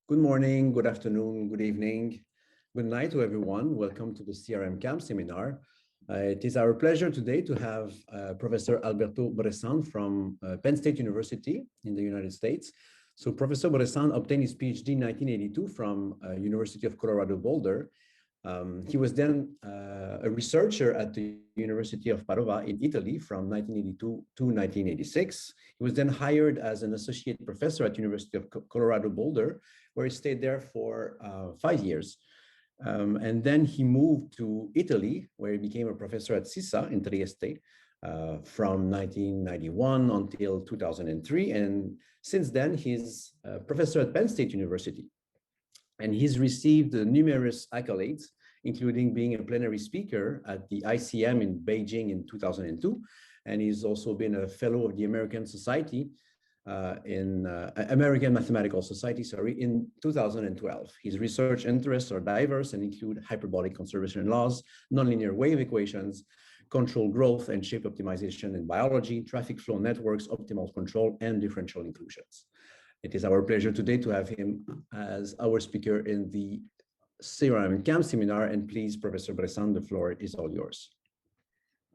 Good morning, good afternoon, good evening, good night to everyone. Welcome to the CRM Camp seminar. It is our pleasure today to have Professor Alberto Bressan from Penn State University in the United States. So Professor Bressan obtained his PhD in 1982 from University of Colorado Boulder. He was then a researcher at the University of Padova in Italy from 1982 to 1986. He was then hired as an associate professor at University of Colorado Boulder, where he stayed there for 5 years. And then he moved to Italy, where he became a professor at SISA in Trieste from 1991 until 2003. And since then, he's a professor at Penn State University. And he's received numerous accolades, including being a plenary speaker at the ICM in Beijing in 2002. And he's also been a fellow of the American Society American Mathematical Society, in 2012. His research interests are diverse and include hyperbolic conservation laws, nonlinear wave equations, control growth and shape optimization in biology, traffic flow networks, optimal control, and differential inclusions. It is our pleasure today to have him as our speaker in the CRM Camp seminar. And please, Professor Bressan, the floor is all yours.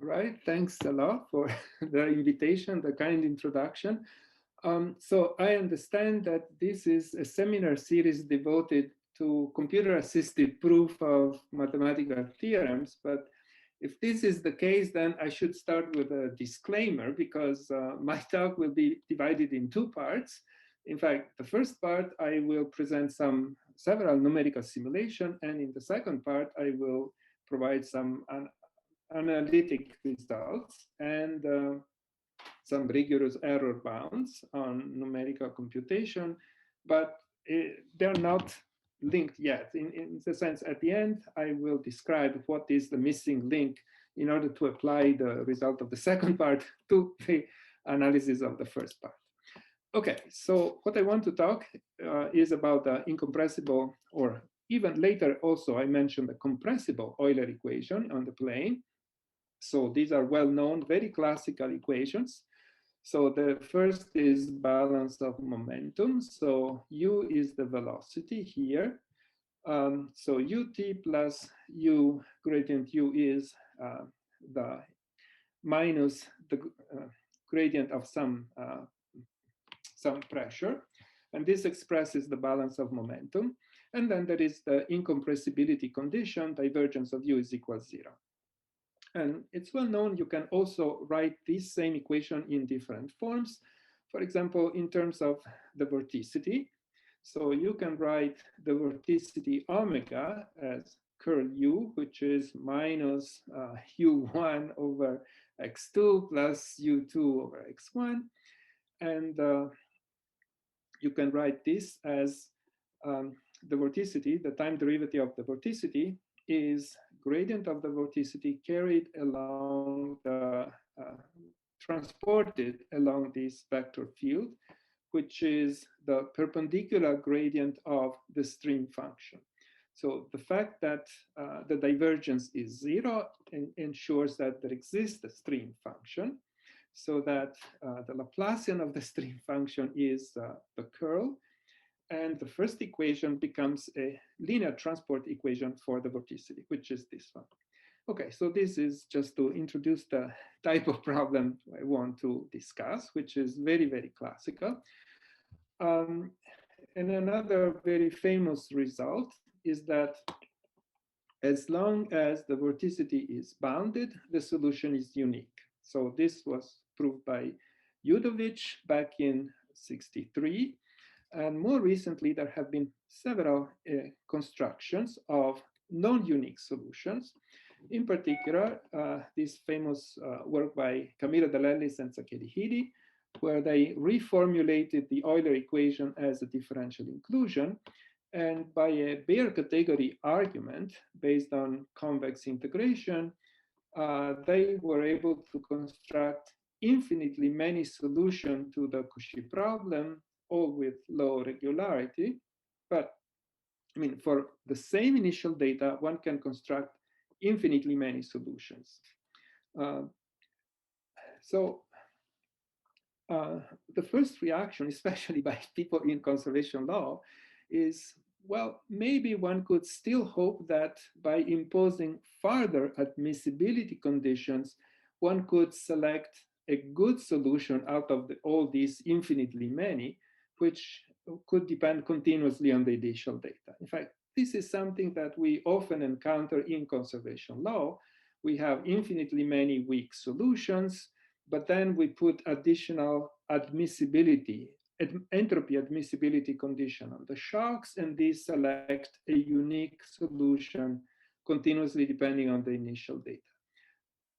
All right, thanks a lot for the invitation, the kind introduction. So I understand that this is a seminar series devoted to computer-assisted proof of mathematical theorems. But if this is the case, then I should start with a disclaimer, because my talk will be divided in two parts. In fact, the first part, I will present several numerical simulation, and in the second part, I will provide some analytic results and some rigorous error bounds on numerical computation, but they're not linked yet. In the sense, at the end, I will describe what is the missing link in order to apply the result of the second part to the analysis of the first part. Okay, so what I want to talk is about the incompressible, or even later also I mentioned the compressible Euler equation on the plane. So these are well-known, very classical equations. So the first is balance of momentum. So u is the velocity here. So ut plus u gradient u is the minus the gradient of some pressure. And this expresses the balance of momentum. And then there is the incompressibility condition, divergence of u is equal 0. And it's well known, you can also write this same equation in different forms. For example, in terms of the vorticity. So you can write the vorticity omega as curl u, which is minus u1 over x2 plus u2 over x1. And you can write this as the vorticity, the time derivative of the vorticity, is gradient of the vorticity carried along the, transported along this vector field, which is the perpendicular gradient of the stream function. So the fact that the divergence is 0 ensures that there exists a stream function, so that the Laplacian of the stream function is the curl. And the first equation becomes a linear transport equation for the vorticity, which is this one. Okay, so this is just to introduce the type of problem I want to discuss, which is very, very classical. And another very famous result is that as long as the vorticity is bounded, the solution is unique. So this was proved by Udovich back in '63. And more recently, there have been several constructions of non-unique solutions. In particular, this famous work by Camillo Dell'Ellis and Sakedi-Hidi, where they reformulated the Euler equation as a differential inclusion. And by a bare category argument based on convex integration, they were able to construct infinitely many solutions to the Cauchy problem, all with low regularity. But I mean, for the same initial data, one can construct infinitely many solutions. So the first reaction, especially by people in conservation law, is, well, maybe one could still hope that by imposing further admissibility conditions, one could select a good solution out of all these infinitely many, which could depend continuously on the initial data. In fact, this is something that we often encounter in conservation law. We have infinitely many weak solutions, but then we put additional admissibility, entropy admissibility condition on the shocks, and these select a unique solution continuously depending on the initial data.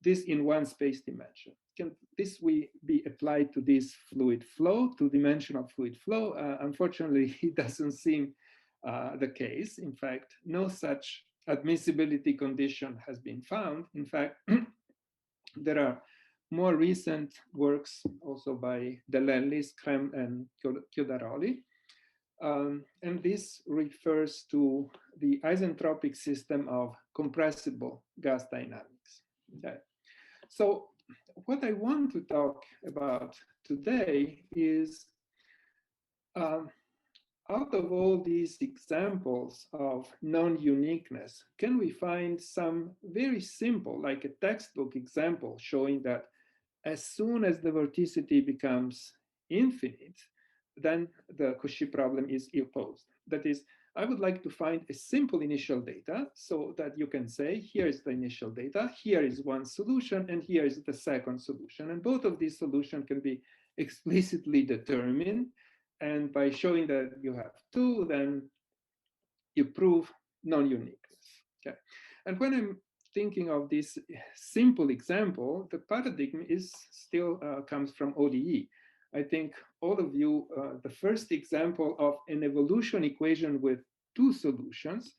This in one space dimension. Can this be applied to this fluid flow, to dimensional fluid flow? Unfortunately, it doesn't seem the case. In fact, no such admissibility condition has been found. In fact, there are more recent works also by Delellis, Krem, and Chiudaroli. And this refers to the isentropic system of compressible gas dynamics. Okay. So what I want to talk about today is out of all these examples of non-uniqueness, can we find some very simple, like a textbook example showing that as soon as the vorticity becomes infinite, then the Cauchy problem is ill-posed. That is, I would like to find a simple initial data so that you can say, here is the initial data, here is one solution, and here is the second solution. And both of these solutions can be explicitly determined. And by showing that you have two, then you prove non-uniqueness. Okay. And when I'm thinking of this simple example, the paradigm is still comes from ODE. I think all of you, the first example of an evolution equation with two solutions,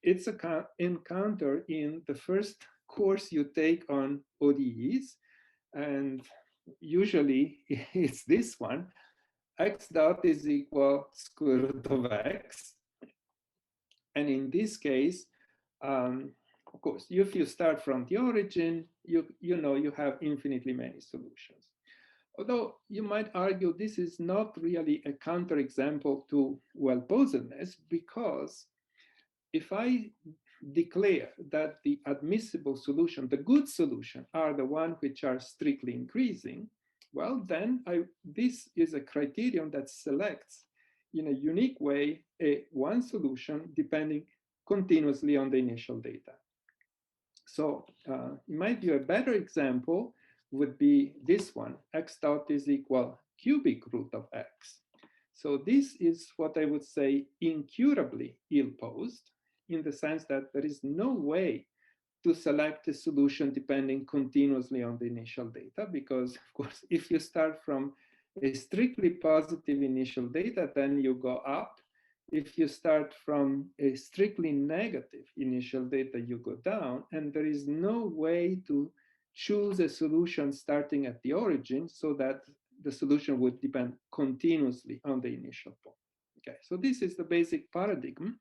it's an encounter in the first course you take on ODEs. And usually it's this one. X dot is equal square root of x. And in this case, of course, if you start from the origin, you know you have infinitely many solutions. Although you might argue this is not really a counterexample to well-posedness, because if I declare that the admissible solution, the good solution, are the ones which are strictly increasing, well, then this is a criterion that selects in a unique way one solution depending continuously on the initial data. So in my view, a better example would be this one, x dot is equal cubic root of x. So this is what I would say incurably ill-posed, in the sense that there is no way to select a solution depending continuously on the initial data, because of course, if you start from a strictly positive initial data, then you go up. If you start from a strictly negative initial data, you go down, and there is no way to choose a solution starting at the origin so that the solution would depend continuously on the initial point. Okay, so this is the basic paradigm.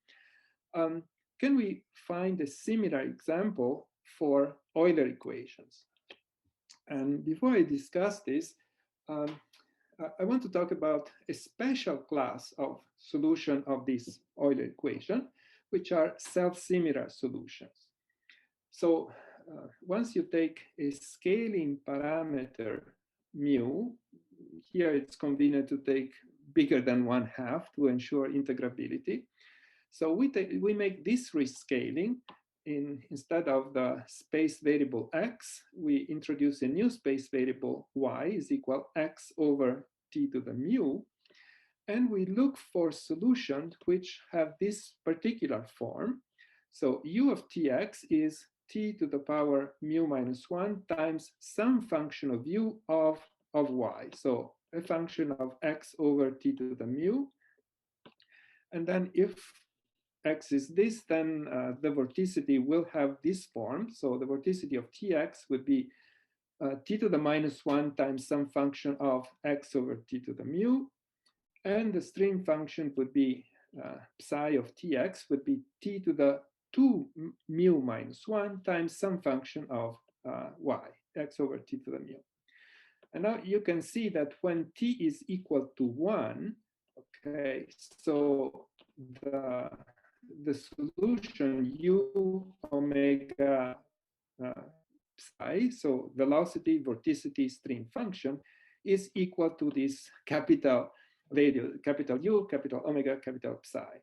Can we find a similar example for Euler equations? And before I discuss this, I want to talk about a special class of solution of this Euler equation, which are self-similar solutions. So once you take a scaling parameter mu, here it's convenient to take bigger than 1/2 to ensure integrability. So we make this rescaling. Instead of the space variable x, we introduce a new space variable y is equal x over t to the mu. And we look for solutions which have this particular form. So u of tx is t to the power mu minus 1 times some function of u of y. So a function of x over t to the mu. And then if x is this, then the vorticity will have this form. So the vorticity of tx would be t to the minus 1 times some function of x over t to the mu. And the stream function would be psi of tx would be t to the 2 mu minus 1 times some function of y, x over t to the mu. And now you can see that when t is equal to 1, Okay, so the solution u omega psi, so velocity, vorticity, stream function, is equal to this capital value, capital U, capital omega, capital psi.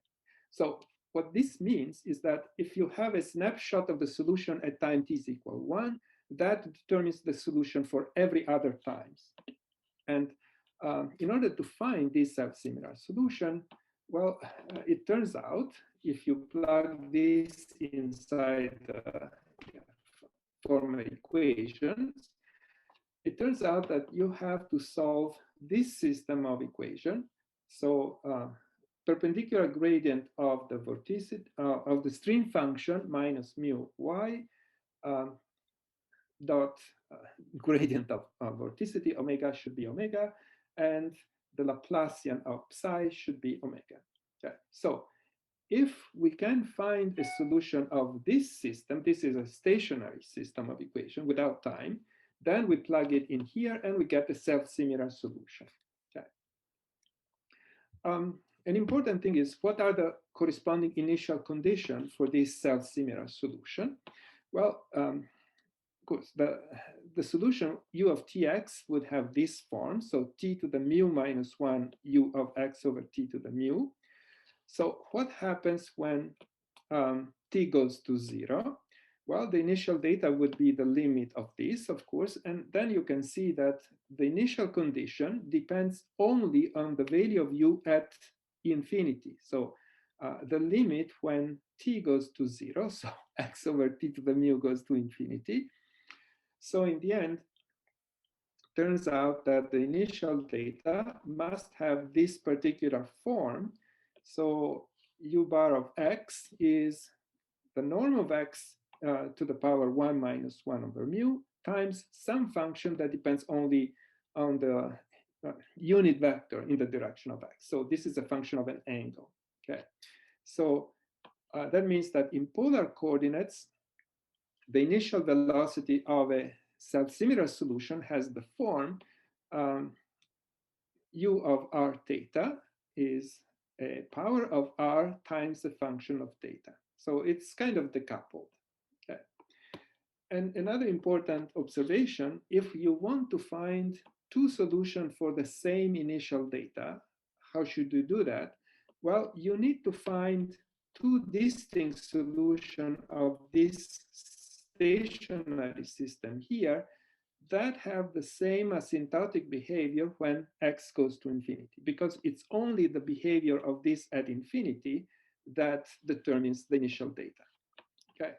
So what this means is that if you have a snapshot of the solution at time t is equal 1, that determines the solution for every other times. And in order to find this self-similar solution, well, it turns out if you plug this inside the formal equations, it turns out that you have to solve this system of equation. So perpendicular gradient of the vorticity of the stream function minus mu y dot gradient of vorticity omega should be omega, and the Laplacian of psi should be omega. Okay, so if we can find a solution of this system, this is a stationary system of equation without time, then we plug it in here and we get a self-similar solution. Okay. An important thing is, what are the corresponding initial conditions for this self-similar solution? Well, of course, the solution u of tx would have this form, so t to the mu minus 1 u of x over t to the mu. So what happens when t goes to 0? Well, the initial data would be the limit of this, of course, and then you can see that the initial condition depends only on the value of u at infinity. So the limit when t goes to 0, so x over t to the mu goes to infinity. So in the end, turns out that the initial data must have this particular form. So u bar of x is the norm of x to the power 1 minus 1 over mu times some function that depends only on the unit vector in the direction of x. So this is a function of an angle. Okay, so that means that in polar coordinates, the initial velocity of a self-similar solution has the form u of r theta is a power of r times the function of theta. So it's kind of decoupled. Okay. And another important observation, if you want to find two solutions for the same initial data, how should you do that? Well, you need to find two distinct solutions of this stationary system here that have the same asymptotic behavior when x goes to infinity, because it's only the behavior of this at infinity that determines the initial data. Okay,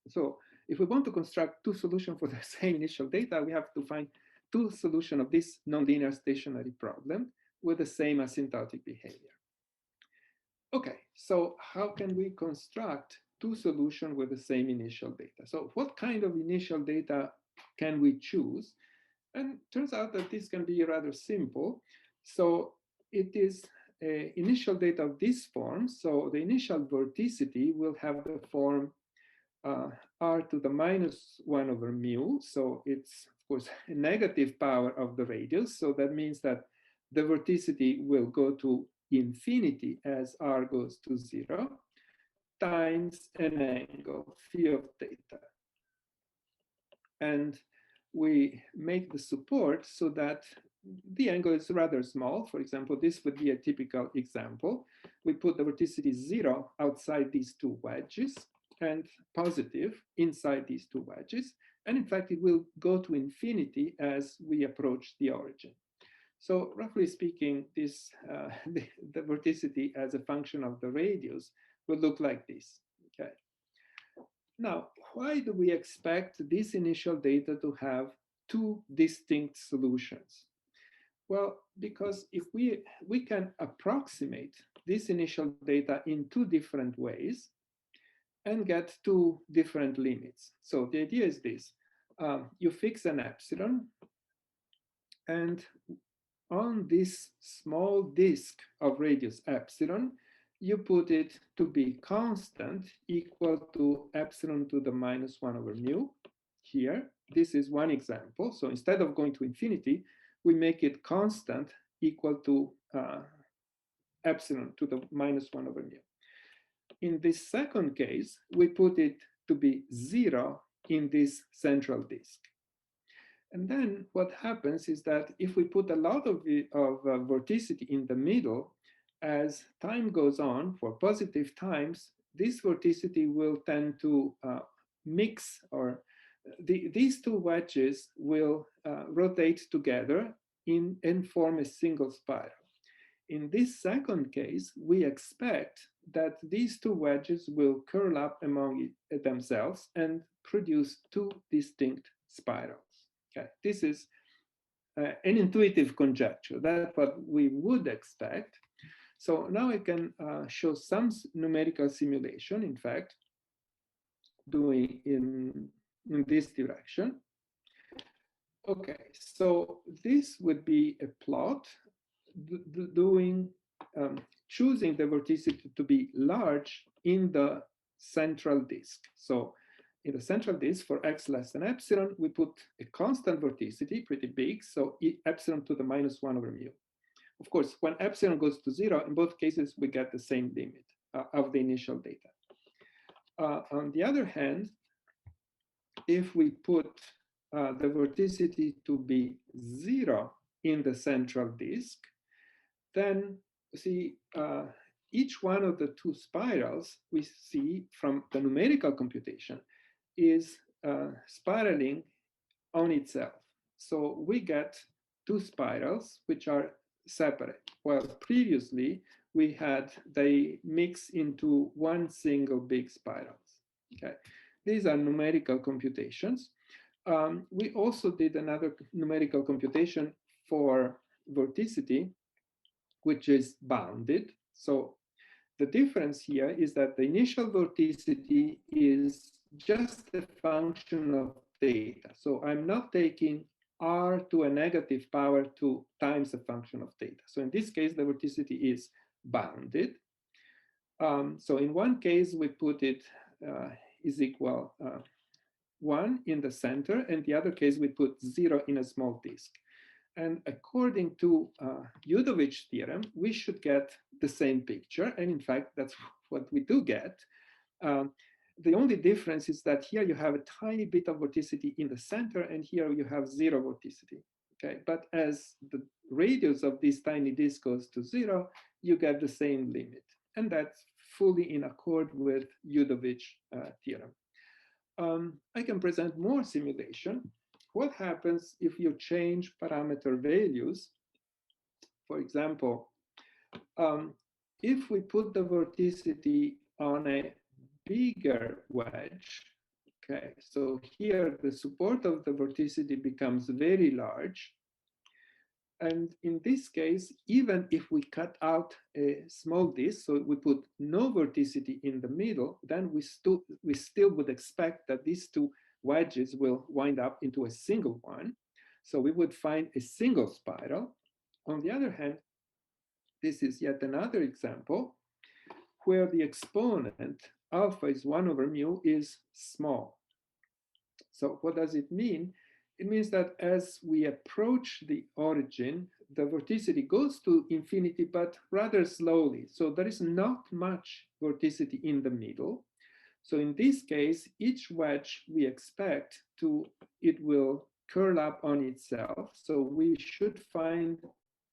so if we want to construct two solutions for the same initial data, we have to find two solutions of this nonlinear stationary problem with the same asymptotic behavior. Okay, so how can we construct two solutions with the same initial data? So what kind of initial data can we choose? And turns out that this can be rather simple. So it is an initial data of this form. So the initial vorticity will have the form r to the minus 1 over mu. So it's, of course, a negative power of the radius. So that means that the vorticity will go to infinity as r goes to 0 times an angle, phi of theta. And we make the support so that the angle is rather small. For example, this would be a typical example. We put the vorticity 0 outside these two wedges and positive inside these two wedges. And in fact, it will go to infinity as we approach the origin. So roughly speaking, this the vorticity as a function of the radius will look like this. Okay. Now, why do we expect this initial data to have two distinct solutions? Well, because if we can approximate this initial data in two different ways and get two different limits. So the idea is this: you fix an epsilon, and on this small disk of radius epsilon, you put it to be constant, equal to epsilon to the minus 1 over mu. Here, this is one example. So instead of going to infinity, we make it constant, equal to epsilon to the -1 over mu. In this second case, we put it to be 0 in this central disk. And then what happens is that if we put a lot of vorticity in the middle, as time goes on for positive times, this vorticity will tend to mix, or these two wedges will rotate together and form a single spiral. In this second case, we expect that these two wedges will curl up among themselves and produce two distinct spirals. Okay, this is an intuitive conjecture. That's what we would expect. So now I can show some numerical simulation, in fact, doing in this direction. Okay, so this would be a plot choosing the vorticity to be large in the central disk. So in the central disk, for x less than epsilon, we put a constant vorticity, pretty big, so epsilon to the -1 over mu. Of course, when epsilon goes to 0, in both cases, we get the same limit of the initial data. On the other hand, if we put the vorticity to be 0 in the central disk, then see each one of the two spirals we see from the numerical computation is spiraling on itself. So we get two spirals which are separate, while previously they mix into one single big spiral. Okay, these are numerical computations. We also did another numerical computation for vorticity, which is bounded. So the difference here is that the initial vorticity is just a function of theta. So I'm not taking r to a negative power 2 times a function of theta. So in this case, the vorticity is bounded. So in one case, we put it is equal 1 in the center, and the other case, we put 0 in a small disk. And according to Udovich theorem, we should get the same picture. And in fact, that's what we do get. The only difference is that here you have a tiny bit of vorticity in the center, and here you have 0 vorticity. Okay, but as the radius of this tiny disk goes to 0, you get the same limit. And that's fully in accord with Udovich theorem. I can present more simulation. What happens if you change parameter values? For example, if we put the vorticity on a bigger wedge, okay, so here the support of the vorticity becomes very large. And in this case, even if we cut out a small disk, so we put no vorticity in the middle, then we still would expect that these two wedges will wind up into a single one. So we would find a single spiral. On the other hand, this is yet another example where the exponent alpha is 1 over mu is small. So what does it mean? It means that as we approach the origin, the vorticity goes to infinity, but rather slowly. So there is not much vorticity in the middle. So in this case, each wedge we expect it will curl up on itself. So we should find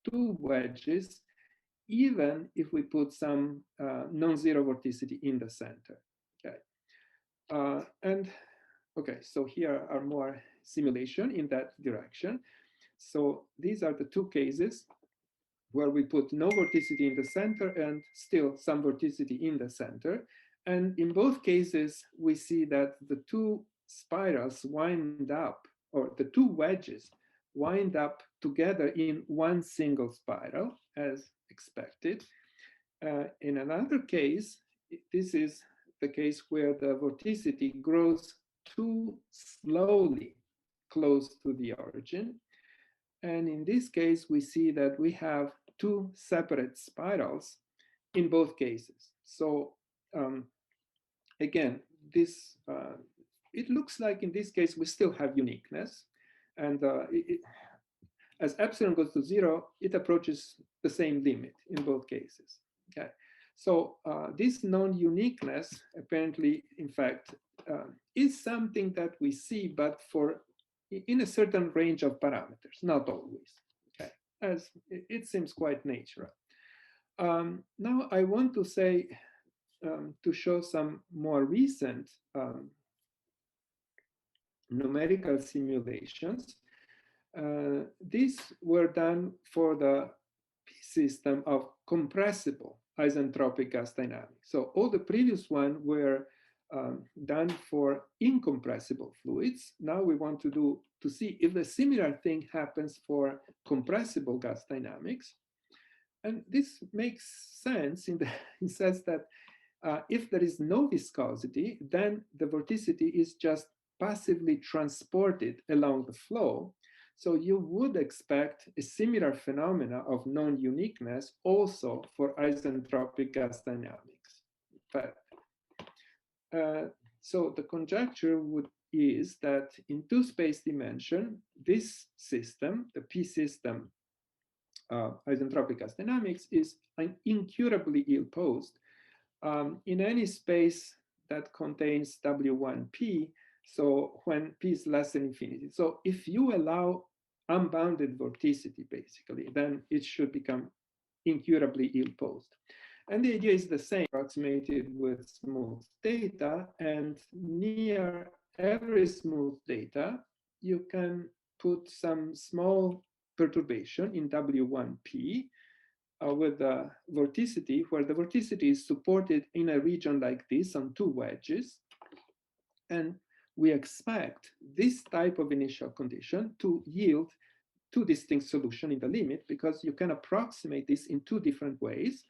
two wedges, even if we put some non-zero vorticity in the center. Okay. Okay, so here are more simulation in that direction. So these are the two cases where we put no vorticity in the center and still some vorticity in the center. And in both cases, we see that the two spirals wind up, or the two wedges wind up together in one single spiral, as expected. In another case, this is the case where the vorticity grows too slowly close to the origin. And in this case, we see that we have two separate spirals in both cases. So again, it looks like in this case, we still have uniqueness. And as epsilon goes to 0, it approaches the same limit in both cases. Okay, so this non-uniqueness apparently, in fact, is something that we see, but in a certain range of parameters, not always. Okay, as it seems quite natural. Now I want to say, to show some more recent numerical simulations. These were done for the system of compressible isentropic gas dynamics. So all the previous ones were done for incompressible fluids. Now we want to see if a similar thing happens for compressible gas dynamics. And this makes sense in the sense that if there is no viscosity, then the vorticity is just passively transported along the flow. So you would expect a similar phenomena of non-uniqueness also for isentropic gas dynamics. But, so the conjecture is that in two space dimension, this system, the P system isentropic gas dynamics, is incurably ill-posed in any space that contains W1P, so when P is less than infinity. So if you allow unbounded vorticity, basically, then it should become incurably ill-posed. And the idea is the same, approximated with smooth data, and near every smooth data, you can put some small perturbation in W1P with the vorticity, where the vorticity is supported in a region like this on two wedges. And we expect this type of initial condition to yield two distinct solutions in the limit, because you can approximate this in two different ways.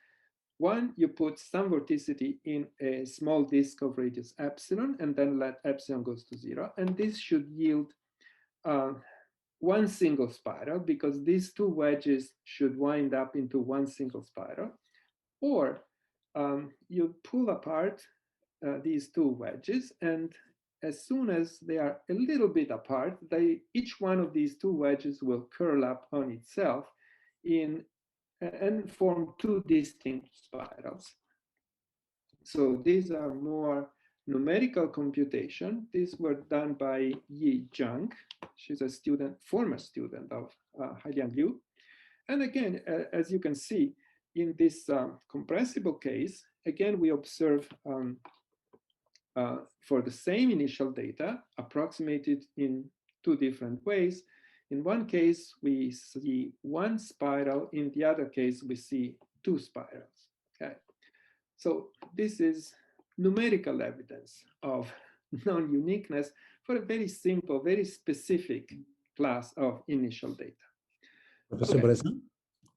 One, you put some vorticity in a small disk of radius epsilon, and then let epsilon goes to 0. And this should yield one single spiral, because these two wedges should wind up into one single spiral. Or you pull apart these two wedges, and as soon as they are a little bit apart, each one of these two wedges will curl up on itself and form two distinct spirals. So these are more numerical computation. These were done by Yi Zhang. She's a former student of Hailiang Liu. And again, as you can see, in this compressible case, again, we observe for the same initial data, approximated in two different ways. In one case, we see one spiral. In the other case, we see two spirals. Okay, so this is numerical evidence of non-uniqueness for a very simple, very specific class of initial data. Professor Bressan?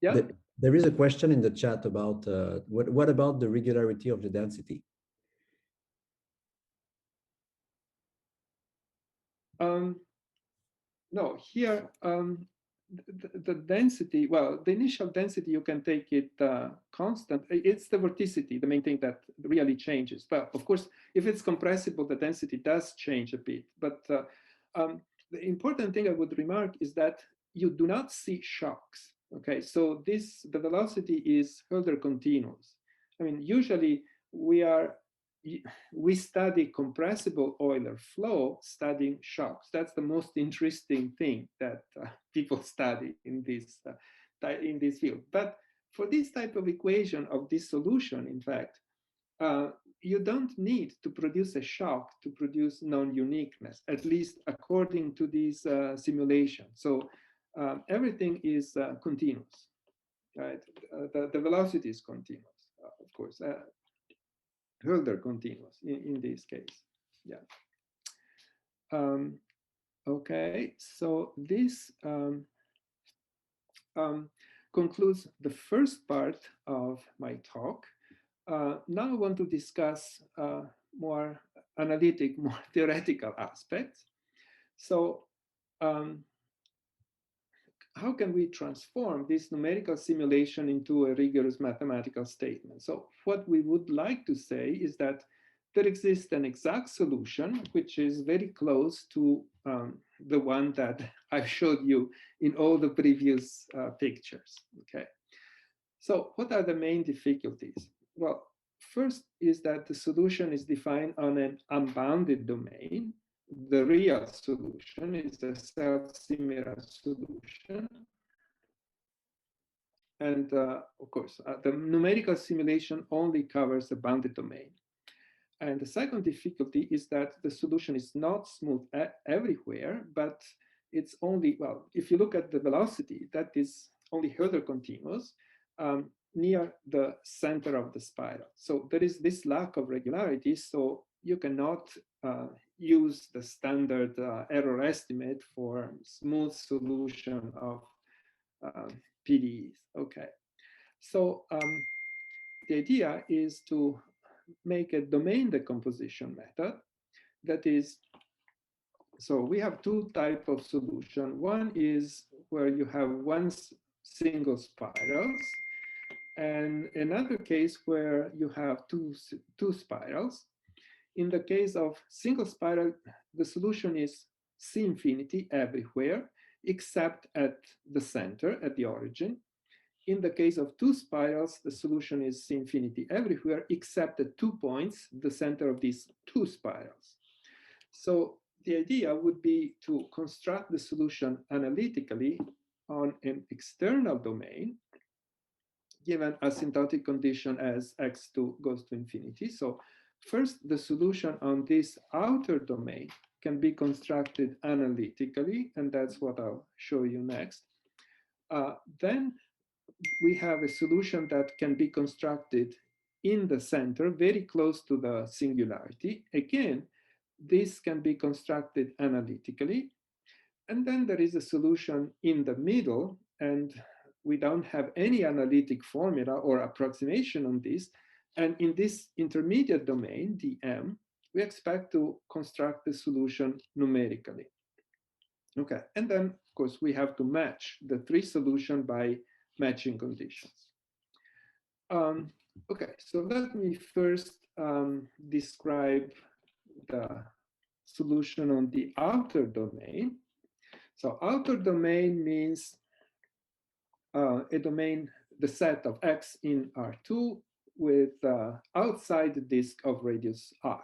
Yeah. There is a question in the chat about what about the regularity of the density? No, here, the density, well, the initial density, you can take it constant. It's the vorticity, the main thing that really changes. But of course, if it's compressible, the density does change a bit. But the important thing I would remark is that you do not see shocks. Okay, so the velocity is Hölder continuous. I mean, usually we study compressible Euler flow studying shocks. That's the most interesting thing that people study in this field. But for this type of equation of this solution, in fact, you don't need to produce a shock to produce non-uniqueness, at least according to this simulation. So everything is continuous, right? The velocity is continuous, of course. Hölder continuous in this case. Yeah. Okay, so this concludes the first part of my talk. Now I want to discuss more analytic, more theoretical aspects. So how can we transform this numerical simulation into a rigorous mathematical statement? So what we would like to say is that there exists an exact solution, which is very close to the one that I've showed you in all the previous pictures. Okay. So what are the main difficulties? Well, first is that the solution is defined on an unbounded domain. The real solution is a self-similar solution. And of course, the numerical simulation only covers a bounded domain. And the second difficulty is that the solution is not smooth everywhere, but it's only, well, if you look at the velocity, that is only Euler continuous near the center of the spiral. So there is this lack of regularity, so you cannot use the standard error estimate for smooth solution of PDEs. Okay, so the idea is to make a domain decomposition method. That is, so we have two types of solution. One is where you have one single spirals, and another case where you have two spirals. In the case of single spiral, the solution is C infinity everywhere, except at the center, at the origin. In the case of two spirals, the solution is C infinity everywhere, except at 2 points, the center of these two spirals. So the idea would be to construct the solution analytically on an external domain, given asymptotic condition as x2 goes to infinity. So first, the solution on this outer domain can be constructed analytically, and that's what I'll show you next. Then we have a solution that can be constructed in the center, very close to the singularity. Again, this can be constructed analytically. And then there is a solution in the middle, and we don't have any analytic formula or approximation on this. And in this intermediate domain, dm, we expect to construct the solution numerically. Okay, and then of course we have to match the three solutions by matching conditions. Okay, so let me first describe the solution on the outer domain. So outer domain means a domain, the set of x in R2 with outside the disk of radius r.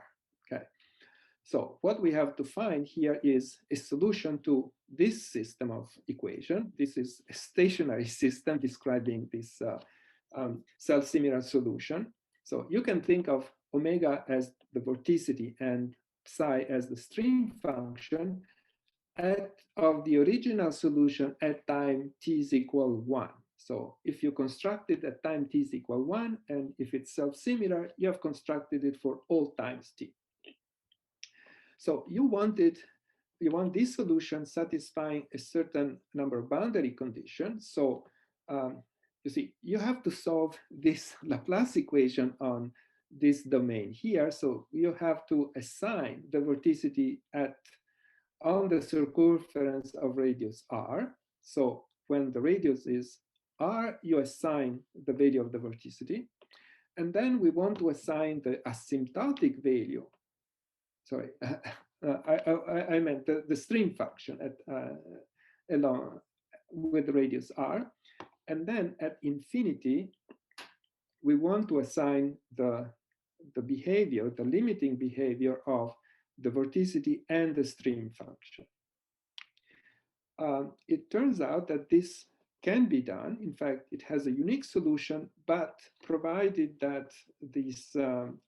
Okay, so what we have to find here is a solution to this system of equation. This is a stationary system describing this self-similar solution. So you can think of omega as the vorticity and psi as the stream function of the original solution at time t is equal 1. So if you construct it at time t is equal 1, and if it's self-similar, you have constructed it for all times t. So you want this solution satisfying a certain number of boundary conditions. So you see, you have to solve this Laplace equation on this domain here. So you have to assign the vorticity on the circumference of radius r. So when the radius is r, you assign the value of the vorticity. And then we want to assign the asymptotic value. Sorry, I meant the stream function along with radius r. And then at infinity, we want to assign the behavior, the limiting behavior of the vorticity and the stream function. It turns out that this can be done. In fact, it has a unique solution, but provided that this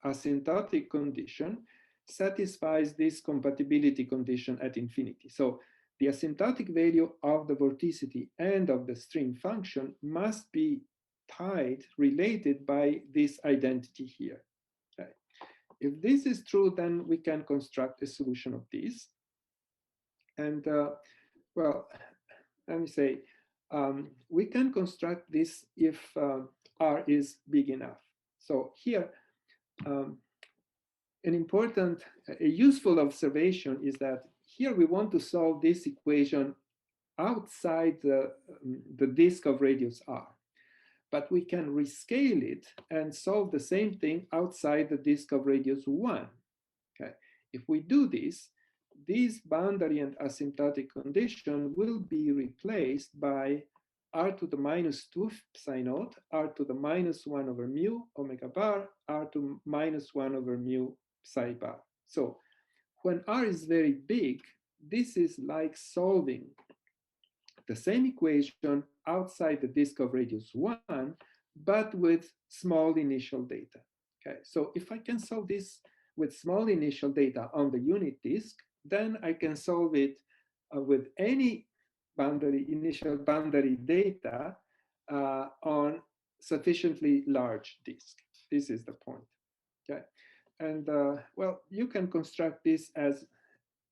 asymptotic condition satisfies this compatibility condition at infinity. So the asymptotic value of the vorticity and of the stream function must be tied, related by this identity here. Okay. If this is true, then we can construct a solution of this. And well, let me say, we can construct this if R is big enough. So here, a useful observation is that here we want to solve this equation outside the disk of radius r. But we can rescale it and solve the same thing outside the disk of radius 1. Okay. If we do this, these boundary and asymptotic condition will be replaced by r to the minus 2 psi naught, r to the minus 1 over mu omega bar, r to minus 1 over mu psi bar. So when r is very big, this is like solving the same equation outside the disk of radius 1, but with small initial data. Okay, so if I can solve this with small initial data on the unit disk, then I can solve it with any initial boundary data on sufficiently large disk. This is the point. Okay, and well, you can construct this as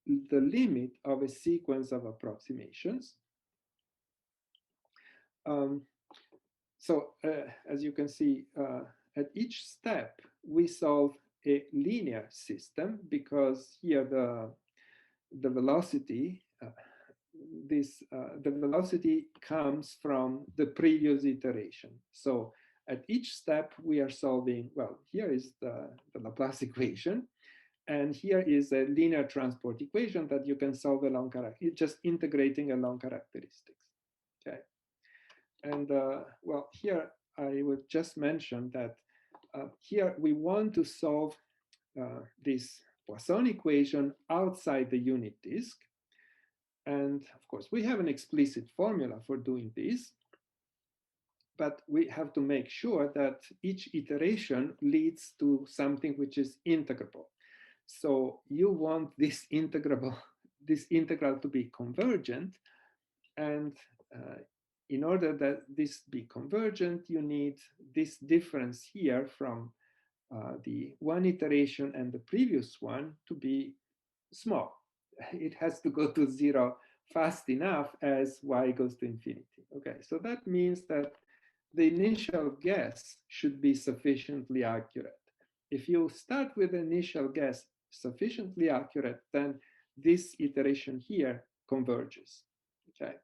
the limit of a sequence of approximations. So as you can see, at each step, we solve a linear system because here the velocity, the velocity comes from the previous iteration. So at each step, we are solving, well, here is the Laplace equation, and here is a linear transport equation that you can solve along just integrating along characteristics. Okay. And well, here I would just mention that here we want to solve this Poisson equation outside the unit disk. And of course, we have an explicit formula for doing this, but we have to make sure that each iteration leads to something which is integrable. So you want this integral to be convergent, and in order that this be convergent, you need this difference here from the one iteration and the previous one to be small. It has to go to 0 fast enough as y goes to infinity. Okay, so that means that the initial guess should be sufficiently accurate. If you start with the initial guess sufficiently accurate, then this iteration here converges. Okay.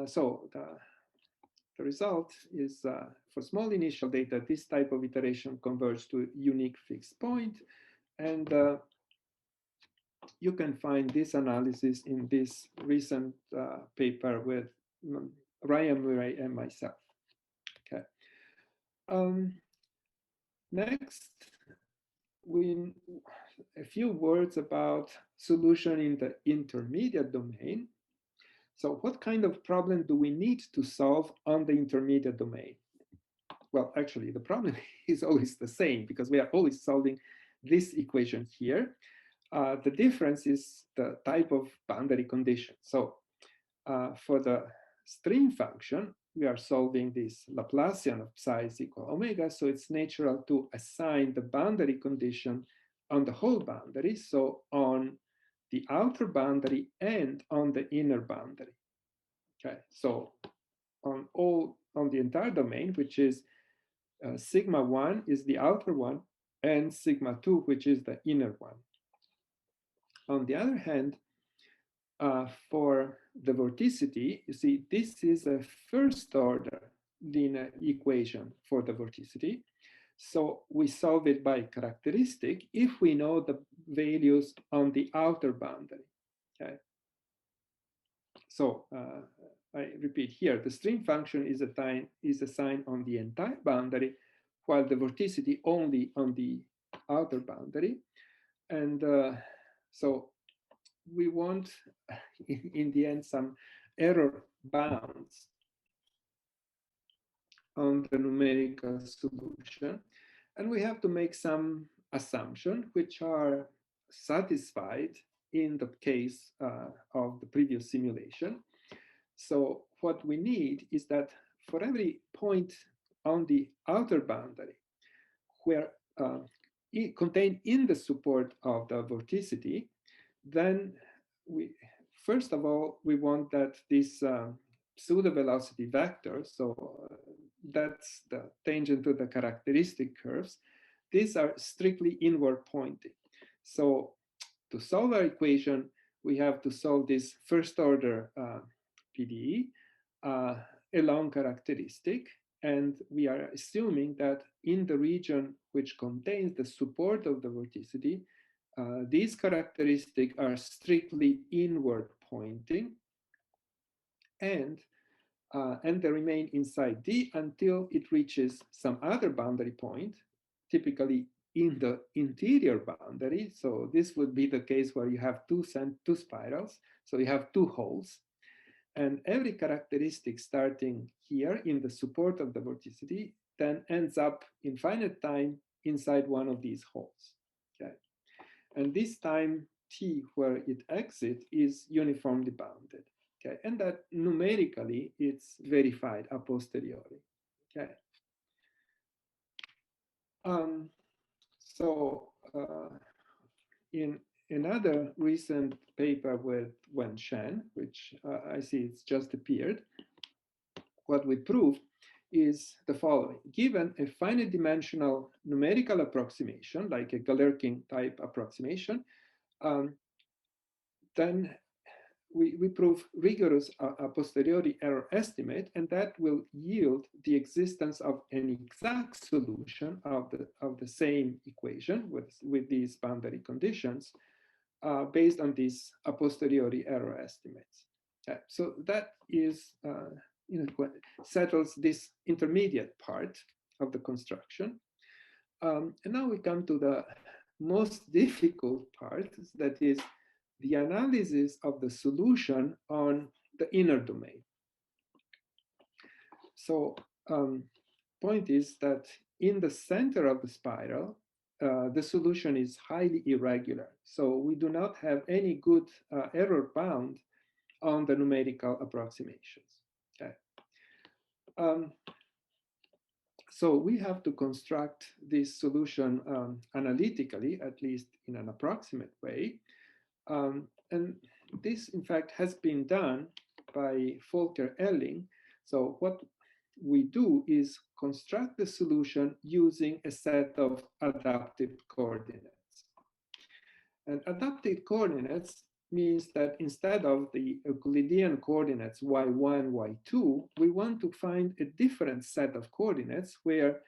So the result is for small initial data, this type of iteration converges to unique fixed point. And you can find this analysis in this recent paper with Ryan Murray and myself. Okay. Next, a few words about solution in the intermediate domain. So what kind of problem do we need to solve on the intermediate domain? Well, actually, the problem is always the same because we are always solving this equation here. The difference is the type of boundary condition. So for the string function, we are solving this Laplacian of psi is equal omega. So it's natural to assign the boundary condition on the whole boundary. So on the outer boundary and on the inner boundary. Okay, so on the entire domain, which is sigma 1 is the outer one, and sigma 2, which is the inner one. On the other hand, for the vorticity, you see, this is a first order linear equation for the vorticity. So we solve it by characteristic if we know the values on the outer boundary. Okay. So I repeat here, the string function is assigned on the entire boundary, while the vorticity only on the outer boundary. And so we want, in the end, some error bounds on the numerical solution. And we have to make some assumptions which are satisfied in the case of the previous simulation. So what we need is that for every point on the outer boundary where contained in the support of the vorticity, then first of all, we want that this pseudo velocity vector, so that's the tangent to the characteristic curves, these are strictly inward pointing. So to solve our equation, we have to solve this first order PDE along characteristic. And we are assuming that in the region which contains the support of the vorticity, these characteristics are strictly inward pointing, and they remain inside D until it reaches some other boundary point, typically in the interior boundary. So this would be the case where you have two spirals. So you have two holes. And every characteristic starting here in the support of the vorticity then ends up in finite time inside one of these holes. Okay. And this time t where it exits is uniformly bounded. Okay. And that numerically it's verified a posteriori. Okay. In another recent paper with Wen Shen, which I see it's just appeared, what we proved is the following. Given a finite dimensional numerical approximation, like a Galerkin type approximation, then we prove rigorous a posteriori error estimate, and that will yield the existence of an exact solution of the same equation with these boundary conditions based on these a posteriori error estimates. So that is, settles this intermediate part of the construction. And now we come to the most difficult part, that is the analysis of the solution on the inner domain. So point is that in the center of the spiral, the solution is highly irregular. So we do not have any good error bound on the numerical approximations. Okay. So we have to construct this solution analytically, at least in an approximate way. And this, in fact, has been done by Volcker-Elling. So what we do is construct the solution using a set of adaptive coordinates. And adaptive coordinates means that instead of the Euclidean coordinates y1, y2, we want to find a different set of coordinates where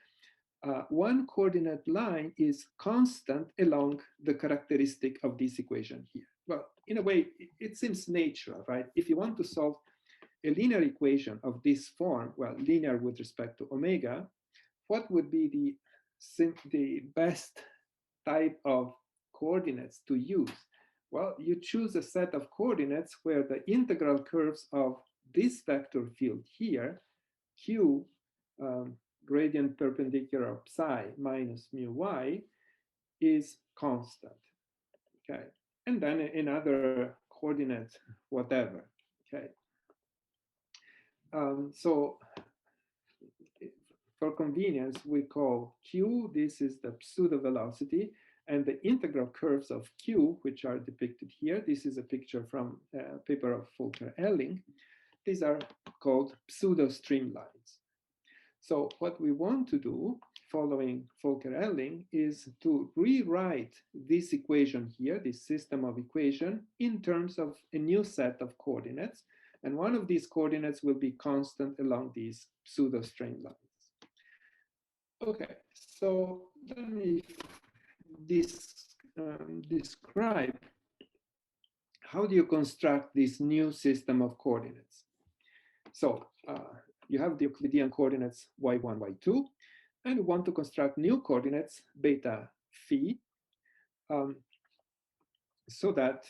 one coordinate line is constant along the characteristic of this equation here. Well, in a way, it seems natural, right? If you want to solve a linear equation of this form, well, linear with respect to omega, what would be the best type of coordinates to use? Well, you choose a set of coordinates where the integral curves of this vector field here, q, gradient perpendicular of psi minus mu y, is constant. Okay, and then another coordinate, whatever. Okay. So for convenience, we call q, this is the pseudo velocity, and the integral curves of q, which are depicted here, this is a picture from a paper of Volcker-Elling, these are called pseudo streamlines. So what we want to do, following Volcker-Elling, is to rewrite this equation here, this system of equation, in terms of a new set of coordinates. And one of these coordinates will be constant along these pseudo streamlines. Okay, so let me describe how do you construct this new system of coordinates. So you have the Euclidean coordinates y1, y2, and you want to construct new coordinates beta phi, so that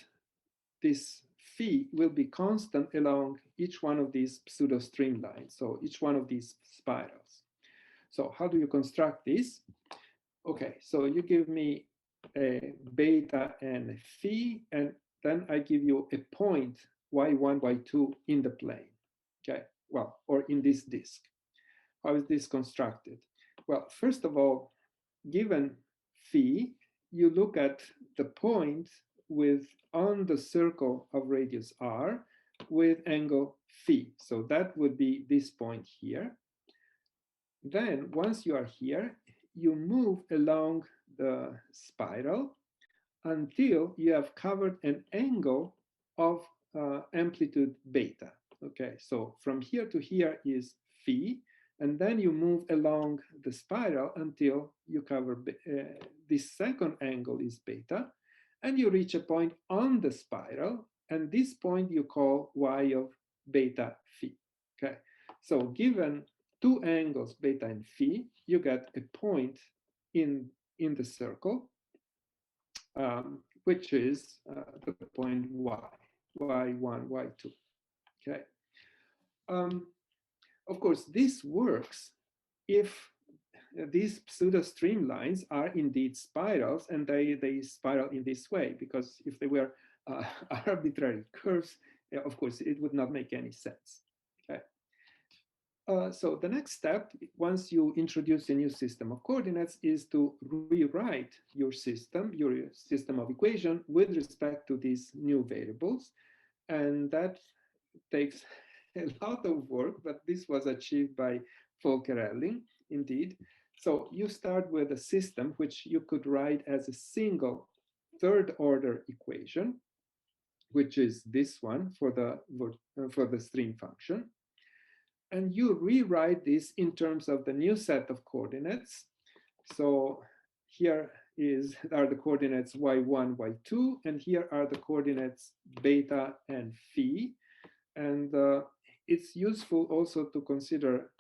this phi will be constant along each one of these pseudo streamlines, so each one of these spirals. So how do you construct this? Okay, so you give me a beta and a phi, and then I give you a point y1, y2 in the plane. Okay, well, or in this disk. How is this constructed? Well, first of all, given phi, you look at the point on the circle of radius r with angle phi. So that would be this point here. Then once you are here, you move along the spiral until you have covered an angle of amplitude beta. Okay, so from here to here is phi, and then you move along the spiral until you cover this second angle is beta, And you reach a point on the spiral, and this point you call y of beta phi. Okay, so given two angles beta and phi, you get a point in the circle, which is the point y, y1, y2. Okay. Of course, this works if these pseudo streamlines are indeed spirals, and they spiral in this way, because if they were arbitrary curves, of course, it would not make any sense. Okay. So the next step, once you introduce a new system of coordinates, is to rewrite your system of equation with respect to these new variables. And that takes a lot of work, but this was achieved by Volker-Elling, indeed. So you start with a system which you could write as a single third order equation, which is this one for the stream function. And you rewrite this in terms of the new set of coordinates. So here are the coordinates y1, y2, and here are the coordinates beta and phi. And it's useful also to consider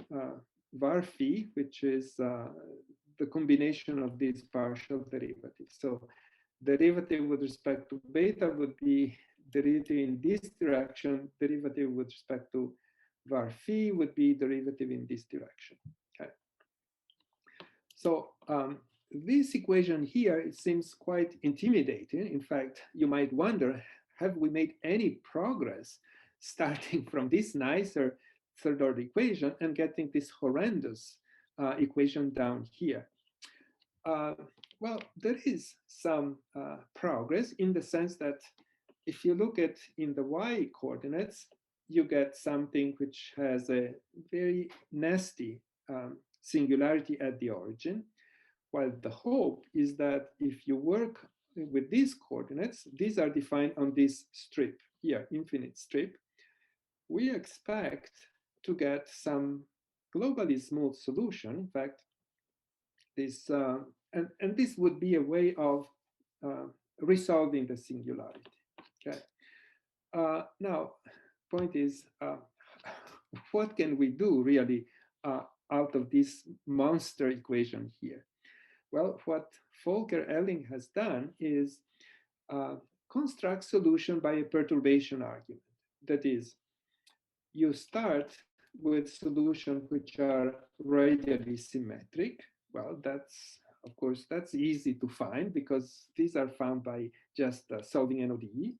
var phi, which is the combination of these partial derivatives. So derivative with respect to beta would be derivative in this direction, derivative with respect to var phi would be derivative in this direction. Okay. So this equation here, it seems quite intimidating. In fact, you might wonder, have we made any progress starting from this nicer third order equation and getting this horrendous equation down here? Well, there is some progress in the sense that if you look at in the y coordinates, you get something which has a very nasty singularity at the origin, while the hope is that if you work with these coordinates, these are defined on this strip here, infinite strip, we expect to get some globally smooth solution. In fact, this and this would be a way of resolving the singularity. Okay. Now, point is, what can we do really out of this monster equation here? Well, what Volker-Elling has done is construct solution by a perturbation argument. That is, you start with solutions which are radially symmetric. Well, of course, that's easy to find because these are found by just solving an ODE.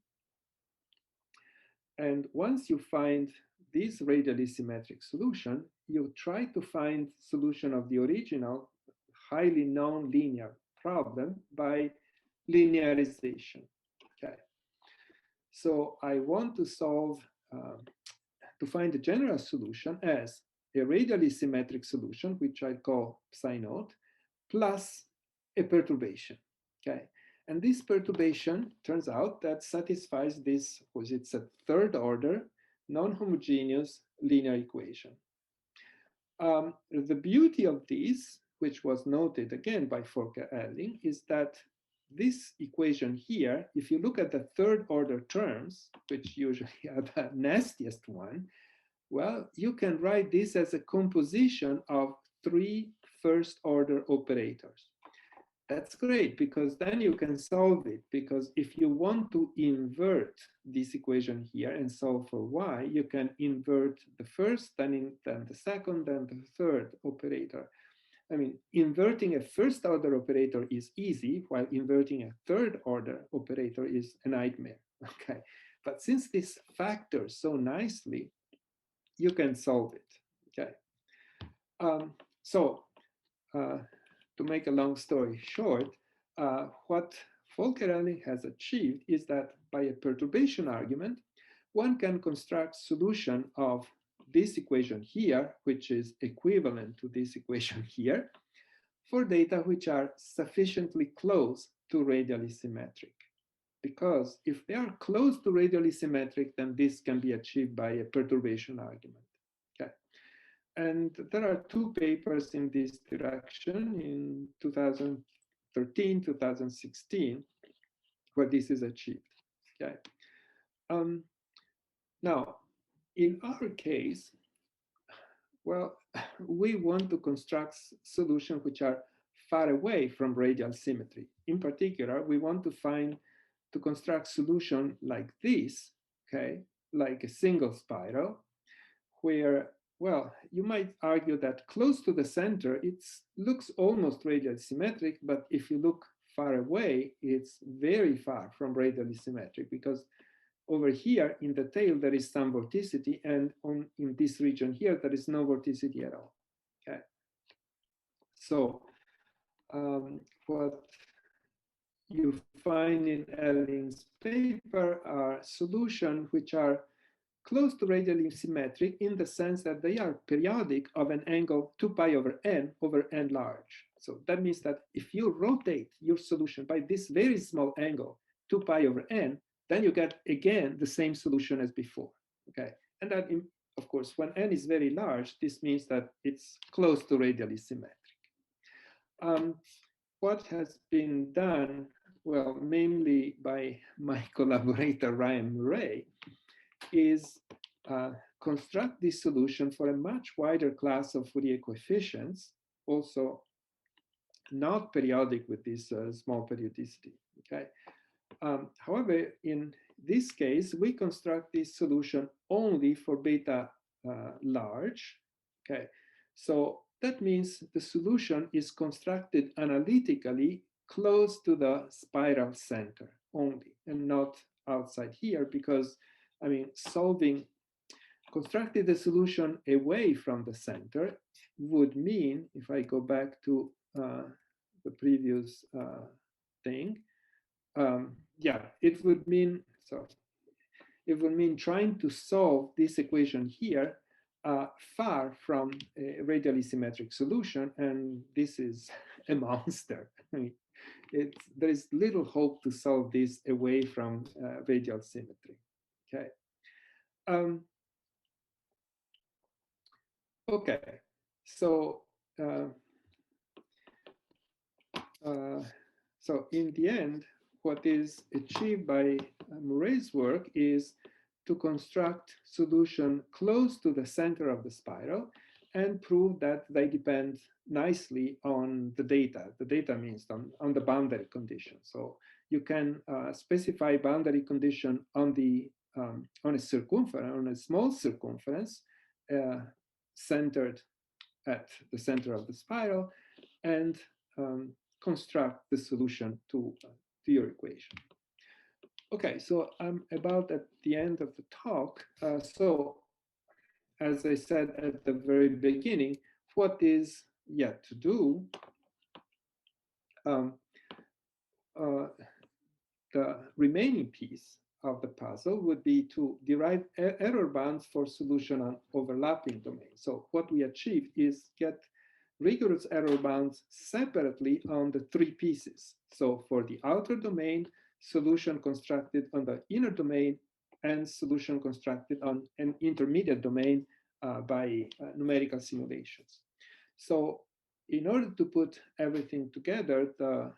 And once you find this radially symmetric solution, you try to find solution of the original highly non-linear problem by linearization. Okay. So I want to solve, to find a general solution as a radially symmetric solution, which I call psi naught, plus a perturbation. Okay. And this perturbation turns out that satisfies this, it's a third order non-homogeneous linear equation. The beauty of this, which was noted again by Volker-Elling, is that this equation here, if you look at the third order terms, which usually are the nastiest one, well, you can write this as a composition of three first order operators. That's great because then you can solve it, because if you want to invert this equation here and solve for y, you can invert the first, then the second, then the third operator. I mean, inverting a first order operator is easy, while inverting a third order operator is a nightmare. Okay, but since this factors so nicely, you can solve it. Okay, to make a long story short, what Volker-Elling has achieved is that by a perturbation argument, one can construct solution of this equation here, which is equivalent to this equation here, for data which are sufficiently close to radially symmetric. Because if they are close to radially symmetric, then this can be achieved by a perturbation argument. Okay. And there are two papers in this direction in 2013, 2016. where this is achieved. Okay. Now, in our case, well, we want to construct solutions which are far away from radial symmetry. In particular, we want to construct solution like this, okay, like a single spiral, where, well, you might argue that close to the center, it looks almost radially symmetric, but if you look far away, it's very far from radially symmetric, because over here in the tail, there is some vorticity, and in this region here, there is no vorticity at all. Okay. So what you find in Elling's paper are solutions which are close to radially symmetric in the sense that they are periodic of an angle 2 pi over n large. So that means that if you rotate your solution by this very small angle, 2 pi over n, then you get again the same solution as before. Okay, and that, of course, when n is very large, this means that it's close to radially symmetric. What has been done, well, mainly by my collaborator Ryan Murray, is construct this solution for a much wider class of Fourier coefficients, also not periodic with this small periodicity. Okay. However, in this case, we construct this solution only for beta large. Okay, so that means the solution is constructed analytically close to the spiral center only, and not outside here, because, I mean, constructing the solution away from the center would mean, if I go back to the previous thing, it would mean trying to solve this equation here far from a radially symmetric solution, and this is a monster. I mean, there is little hope to solve this away from radial symmetry. Okay. Okay. So. So in the end, what is achieved by Murray's work is to construct solution close to the center of the spiral and prove that they depend nicely on the data. The data means on the boundary condition. So you can specify boundary condition on a circumference, on a small circumference centered at the center of the spiral, and construct the solution to your equation. Okay, so I'm about at the end of the talk. So as I said at the very beginning, what is yet to do? The remaining piece of the puzzle would be to derive error bounds for solution on overlapping domains. So what we achieve is get rigorous error bounds separately on the three pieces. So for the outer domain, solution constructed on the inner domain, and solution constructed on an intermediate domain by numerical simulations. So in order to put everything together, the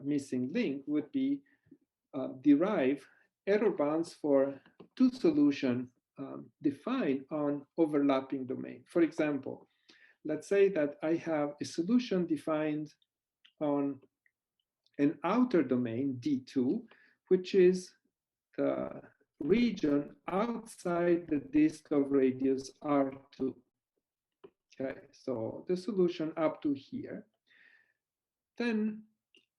missing link would be derive error bounds for two solutions defined on overlapping domain. For example, let's say that I have a solution defined on an outer domain, D2, which is the region outside the disk of radius R2. Okay, so the solution up to here. Then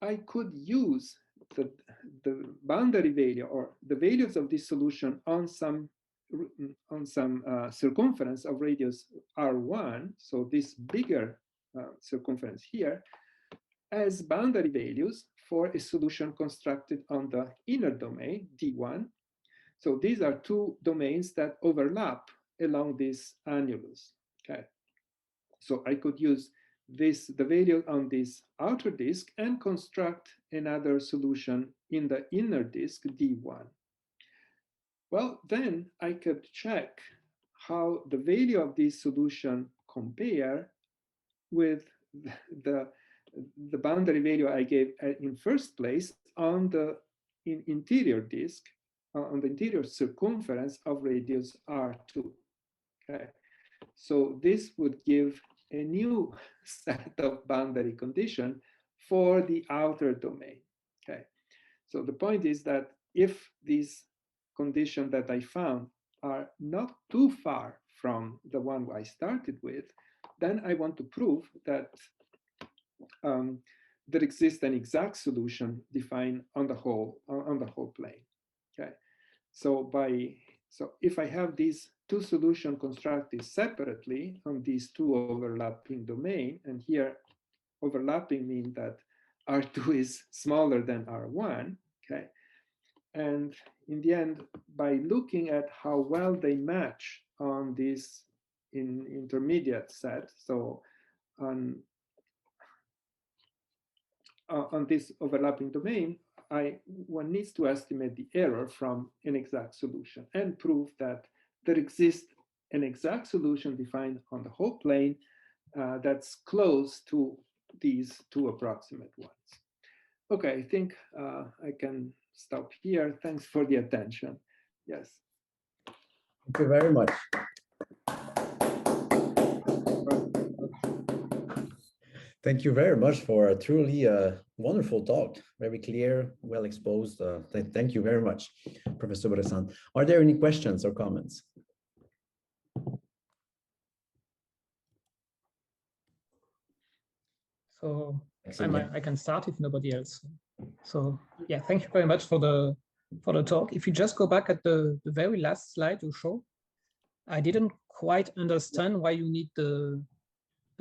I could use the boundary value or the values of this solution on some circumference of radius R1, so this bigger circumference here, as boundary values for a solution constructed on the inner domain, D1. So these are two domains that overlap along this annulus. Okay, so I could use the value on this outer disk and construct another solution in the inner disk, D1. Well, then I could check how the value of this solution compare with the boundary value I gave in first place on the interior disk, on the interior circumference of radius R2. Okay, so this would give a new set of boundary condition for the outer domain. Okay, so the point is that if these conditions that I found are not too far from the one I started with, then I want to prove that there exists an exact solution defined on the whole plane. Okay, so if I have these two solutions constructed separately on these two overlapping domains, and here overlapping means that R2 is smaller than R1, okay? And in the end, by looking at how well they match on this intermediate set, so on this overlapping domain, one needs to estimate the error from an exact solution and prove that there exists an exact solution defined on the whole plane that's close to these two approximate ones. Okay, I think I can stop here. Thanks for the attention. Yes. Thank you very much. Thank you very much for a truly wonderful talk. Very clear, well exposed. Thank you very much, Professor Bressan. Are there any questions or comments? So I can start if nobody else. So yeah, thank you very much for the talk. If you just go back at the very last slide you showed, I didn't quite understand why you need the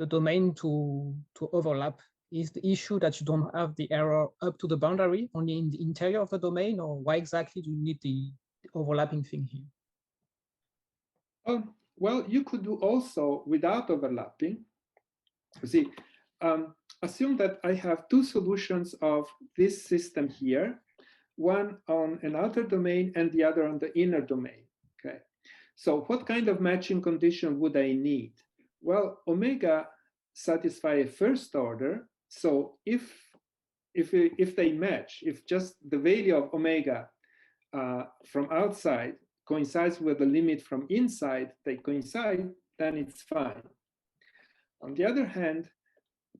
domain to overlap. Is the issue that you don't have the error up to the boundary, only in the interior of the domain, or why exactly do you need the overlapping thing here? Well, you could do also without overlapping. You see, assume that I have two solutions of this system here, one on an outer domain and the other on the inner domain. Okay, so what kind of matching condition would I need? Well, omega satisfy a first order. So if they match, if just the value of omega from outside coincides with the limit from inside, they coincide, then it's fine. On the other hand,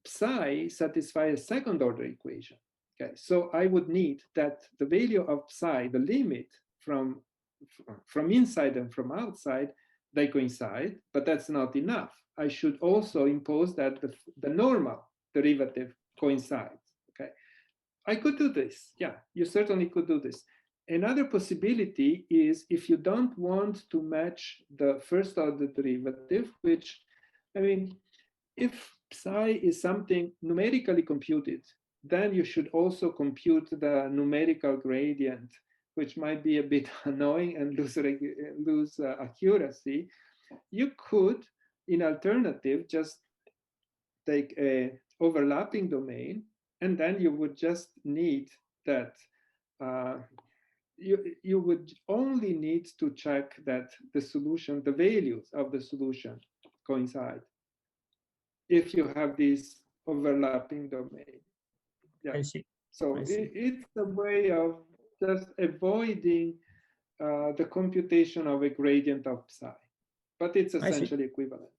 psi satisfies a second order equation. Okay, so I would need that the value of psi, the limit from inside and from outside, they coincide, but that's not enough. I should also impose that the normal derivative coincides. Okay, I could do this. Yeah, you certainly could do this. Another possibility is if you don't want to match the first order derivative, which, I mean, if psi is something numerically computed, then you should also compute the numerical gradient, which might be a bit annoying and lose accuracy. You could, in alternative, just take a overlapping domain, and then you would just need that. You would only need to check that the solution, the values of the solution coincide if you have this overlapping domain. Yeah. I see. So it's a way of just avoiding the computation of a gradient of psi, but it's essentially equivalent.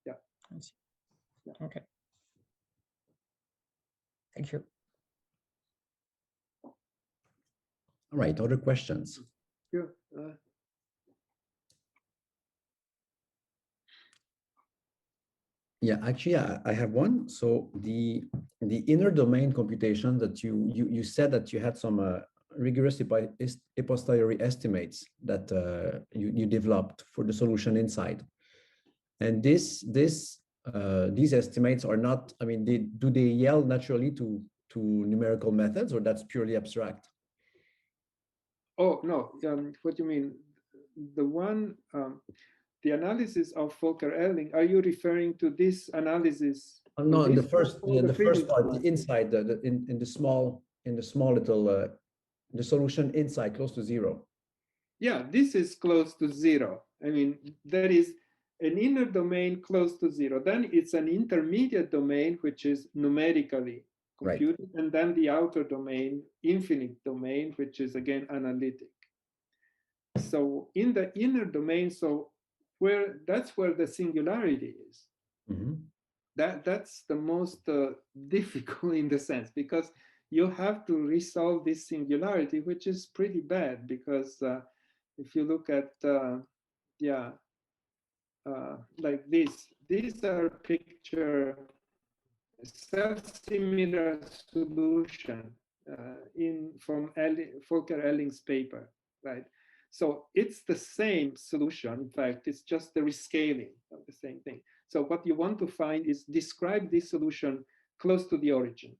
Yeah. I see. Yeah. Okay. Thank you. All right, other questions? Sure. Yeah, actually, I have one. So the inner domain computation that you said that you had some rigorous a posteriori estimates that you developed for the solution inside, and these estimates are not. I mean, do they yield naturally to numerical methods, or that's purely abstract? Oh no, what do you mean? The one. The analysis of Volcker-Elling, are you referring to this analysis? No, in the first part, the inside, in the small little the solution inside, close to zero. Yeah, this is close to zero. I mean, there is an inner domain close to zero. Then it's an intermediate domain, which is numerically computed, and then the outer domain, infinite domain, which is again analytic. So in the inner domain, so that's where the singularity is. Mm-hmm. That's the most difficult in the sense, because you have to resolve this singularity, which is pretty bad, because if you look at like this, these are picture self-similar solution from Volker Elling's paper, right? So it's the same solution. In fact, it's just the rescaling of the same thing. So what you want to find is describe this solution close to the origin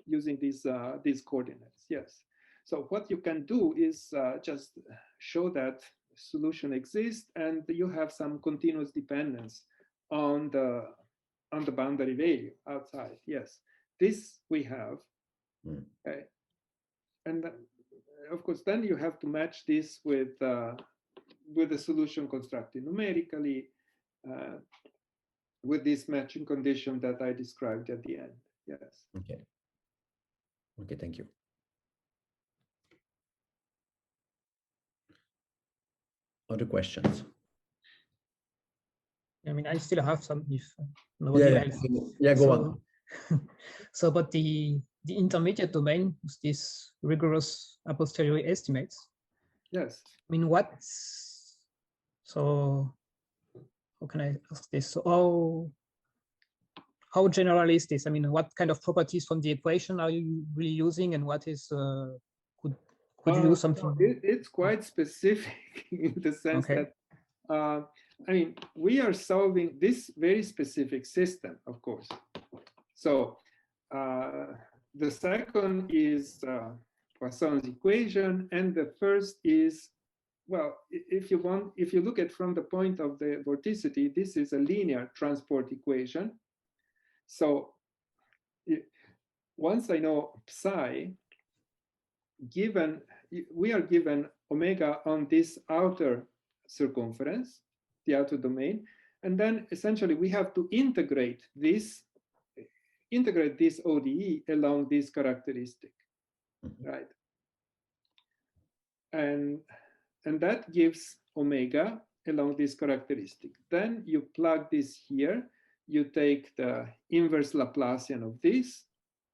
using these coordinates. Yes. So what you can do is just show that solution exists, and you have some continuous dependence on the boundary value outside. Yes, this we have. Okay. And of course, then you have to match this with the solution constructed numerically, with this matching condition that I described at the end. Yes. Okay. Okay, thank you. Other questions? I mean, I still have some if nobody else. Yeah, go on. So, but the intermediate domain is this rigorous a posteriori estimates. Yes. I mean, so how can I ask this? So how general is this? I mean, what kind of properties from the equation are you really using, and what is could you do something? It's quite specific in the sense that I mean, we are solving this very specific system, of course. So the second is Poisson's equation, and the first is, well, if you look at from the point of the vorticity, this is a linear transport equation. So once I know psi, we are given omega on this outer circumference, the outer domain, and then essentially we have to integrate this ODE along this characteristic, right? And that gives omega along this characteristic. Then you plug this here, you take the inverse Laplacian of this,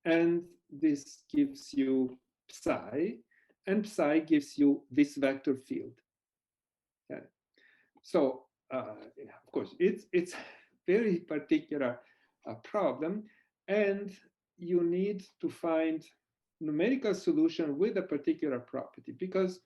and this gives you psi, and psi gives you this vector field. Okay. So of course, it's very particular problem, and you need to find numerical solution with a particular property, because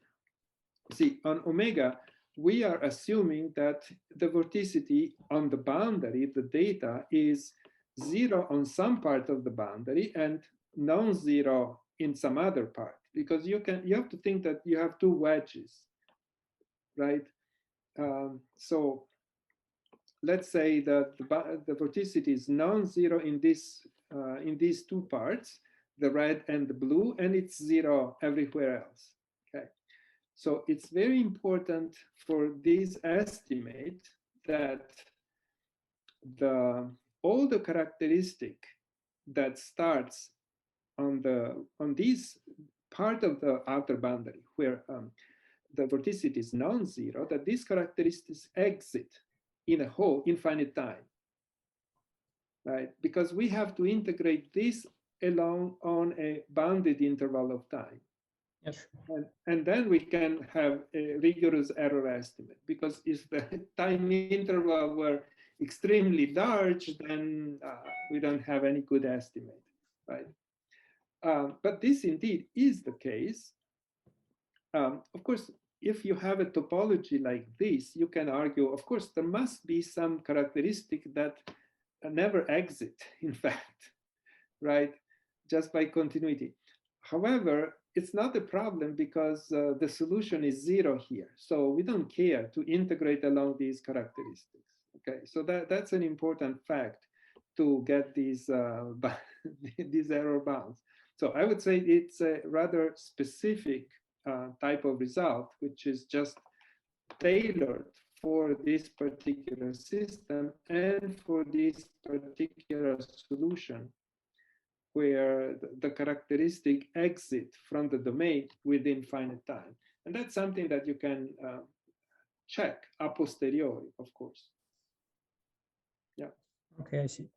see, on omega, we are assuming that the vorticity on the boundary, the data, is 0 on some part of the boundary and non-zero in some other part, because you have to think that you have two wedges, right? So let's say that the vorticity is non-zero in these two parts, the red and the blue, and it's 0 everywhere else. Okay, so it's very important for this estimate that all the characteristic that starts on this part of the outer boundary where the vorticity is non-zero, that these characteristics exit in a whole infinite time, right? Because we have to integrate this along on a bounded interval of time. Yes. And then we can have a rigorous error estimate, because if the time interval were extremely large, then we don't have any good estimate, right? But this indeed is the case. Of course, if you have a topology like this, you can argue, of course, there must be some characteristic that never exit, in fact, right? Just by continuity. However, it's not a problem, because the solution is 0 here. So we don't care to integrate along these characteristics. Okay, so that's an important fact to get these these error bounds. So I would say it's a rather specific type of result, which is just tailored for this particular system and for this particular solution. where the characteristic exit from the domain within finite time. And that's something that you can check a posteriori, of course. Yeah. Okay, I see.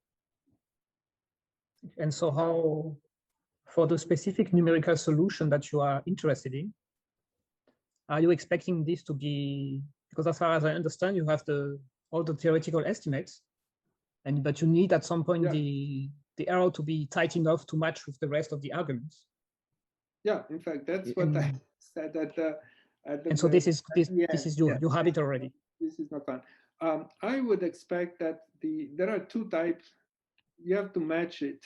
And so how, for the specific numerical solution that you are interested in, are you expecting this to be, because as far as I understand, you have all the theoretical estimates, but you need at some point the error to be tight enough to match with the rest of the arguments. Yeah, in fact, that's what I said at the and so this is you have it already. This is not fun. I would expect that there are two types. You have to match it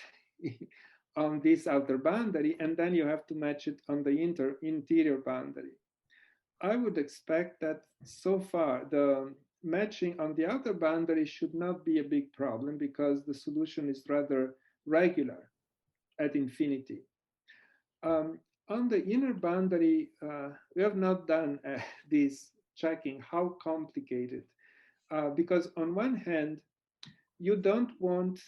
on this outer boundary, and then you have to match it on the interior boundary. I would expect that so far the matching on the outer boundary should not be a big problem because the solution is rather regular at infinity. On the inner boundary, we have not done this checking how complicated, because on one hand, you don't want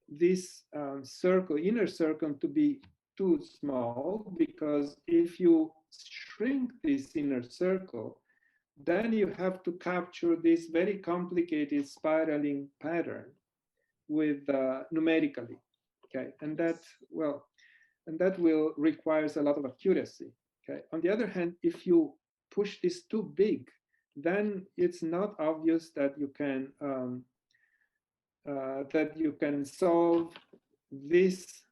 this inner circle to be too small, because if you shrink this inner circle, then you have to capture this very complicated spiraling pattern with numerically, okay? And that will requires a lot of accuracy, okay? On the other hand, if you push this too big, then it's not obvious that you can solve this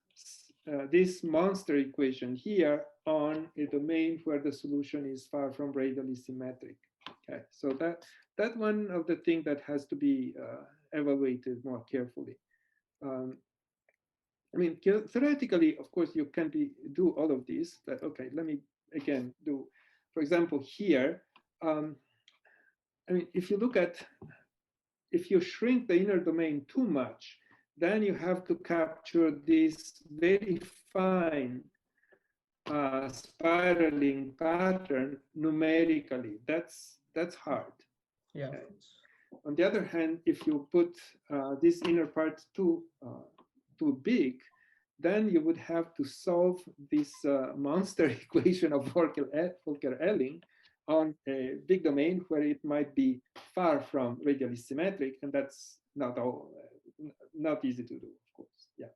monster equation here on a domain where the solution is far from radially symmetric. Okay, so that one of the things that has to be evaluated more carefully. I mean, theoretically, of course, you can do all of these, but okay, let me again do, for example, here, I mean, if you shrink the inner domain too much, then you have to capture this very fine spiraling pattern numerically. That's hard. Yeah. Okay. On the other hand, if you put this inner part too big, then you would have to solve this monster equation of Volcker-Elling on a big domain where it might be far from radially symmetric, and that's not easy to do, of course. Yeah.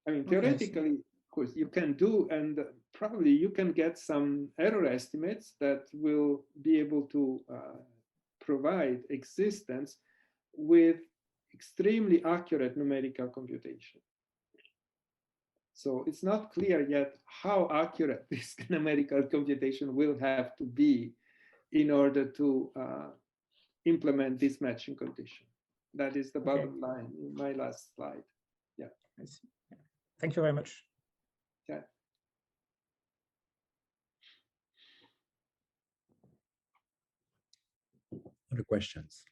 I mean, theoretically, of course, you can do, and probably you can get some error estimates that will be able to provide existence with extremely accurate numerical computation. So it's not clear yet how accurate this numerical computation will have to be in order to implement this matching condition. That is the bottom line in my last slide. Yeah. I see. Yeah. Thank you very much. Yeah. Other questions?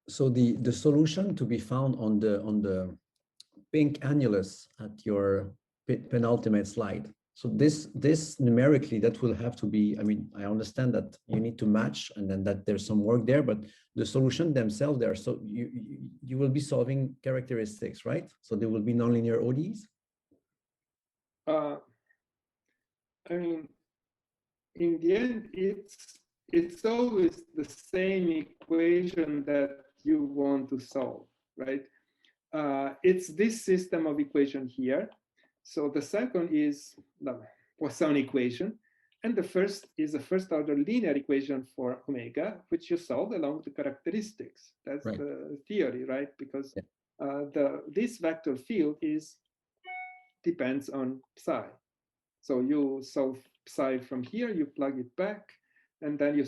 So the solution to be found on the pink annulus at your penultimate slide. So this numerically, that will have to be, I mean, I understand that you need to match and then that there's some work there, but the solution themselves there, so you will be solving characteristics, right? So there will be nonlinear ODEs? I mean, in the end, it's always the same equation that you want to solve, right? It's this system of equation here. So the second is the Poisson equation, and the first is a first order linear equation for omega, which you solve along the characteristics. That's right. The theory, right? Because this vector field depends on psi. So you solve psi from here, you plug it back, and then you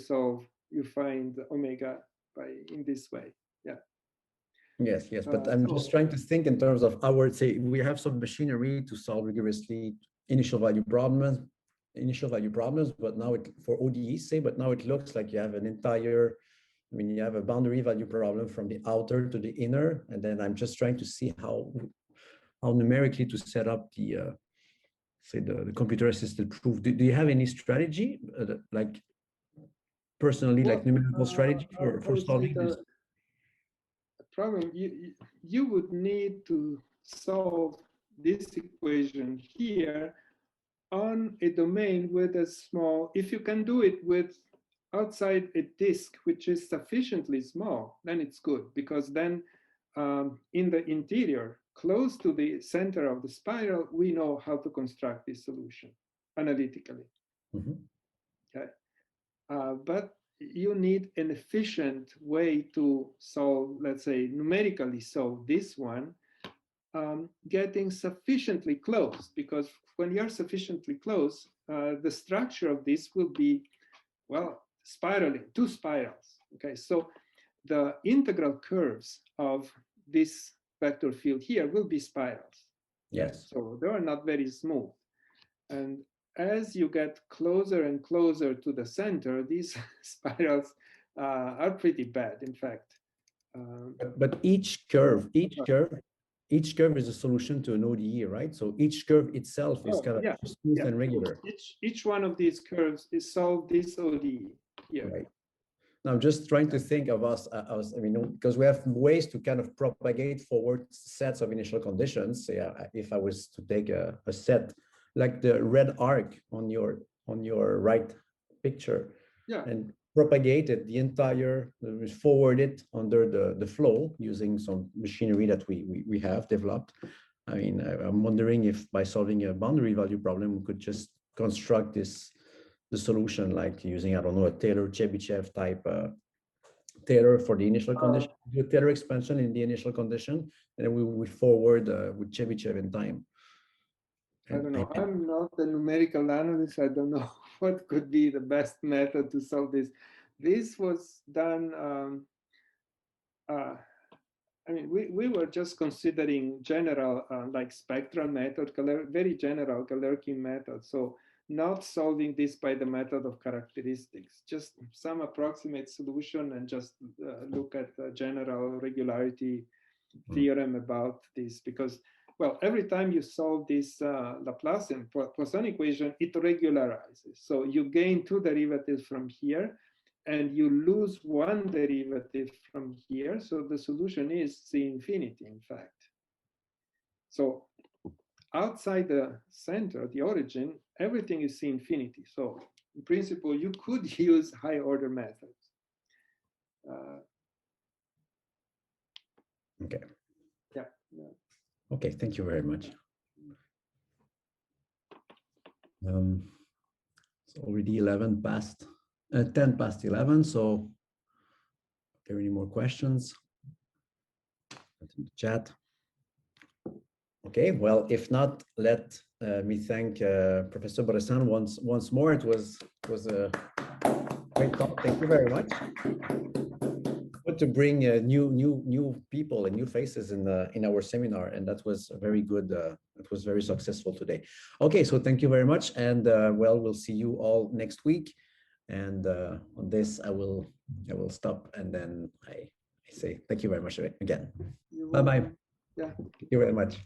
find omega in this way. Yeah. Yes, but I'm just trying to think in terms of say we have some machinery to solve rigorously initial value problems, but now for ODEs, but now it looks like you have an entire, I mean, you have a boundary value problem from the outer to the inner, and then I'm just trying to see how numerically to set up the computer assisted proof. Do you have any strategy, like personally, like numerical strategy for solving this? problem, you would need to solve this equation here on a domain with a small, if you can do it with outside a disk which is sufficiently small, then it's good, because then in the interior, close to the center of the spiral, we know how to construct this solution analytically. Mm-hmm. Okay. But you need an efficient way to solve, let's say, numerically solve this one, getting sufficiently close, because when you're sufficiently close, the structure of this will be, well, spiraling, two spirals. Okay, so the integral curves of this vector field here will be spirals. Yes. So they are not very smooth. And as you get closer and closer to the center, these spirals are pretty bad, in fact. But each curve is a solution to an ODE, right? So each curve itself is kind of smooth and regular. Each one of these curves is solved this ODE here. Right. Now, I'm just trying to think of us, I mean, because we have ways to kind of propagate forward sets of initial conditions. Yeah, if I was to take a set like the red arc on your right picture, and propagate it the entire, forward it under the flow using some machinery that we have developed. I mean, I'm wondering if by solving a boundary value problem, we could just construct the solution like using, I don't know, a Taylor-Chebyshev type Taylor for the initial condition, do a Taylor expansion in the initial condition, and then we forward with Chebyshev in time. I don't know. I'm not a numerical analyst. I don't know what could be the best method to solve this. This was done. I mean, we were just considering general, like spectral method, very general Galerkin method. So not solving this by the method of characteristics, just some approximate solution and just look at the general regularity theorem about this, because, well, every time you solve this Laplacian Poisson equation, it regularizes. So you gain two derivatives from here, and you lose one derivative from here. So the solution is C infinity, in fact. So outside the center, the origin, everything is C infinity. So in principle, you could use high order methods. Okay. Yeah. Okay, thank you very much. It's already 10 past 11. So are there any more questions? In the chat. Okay, well, if not, let me thank Professor Bressan once more. It was a great talk. Thank you very much. Good to bring new people and new faces in our seminar, and that was very good. It was very successful today. Okay, so thank you very much, and well, we'll see you all next week. And on this, I will stop, and then I say thank you very much again. Bye bye. Yeah. Thank you very much.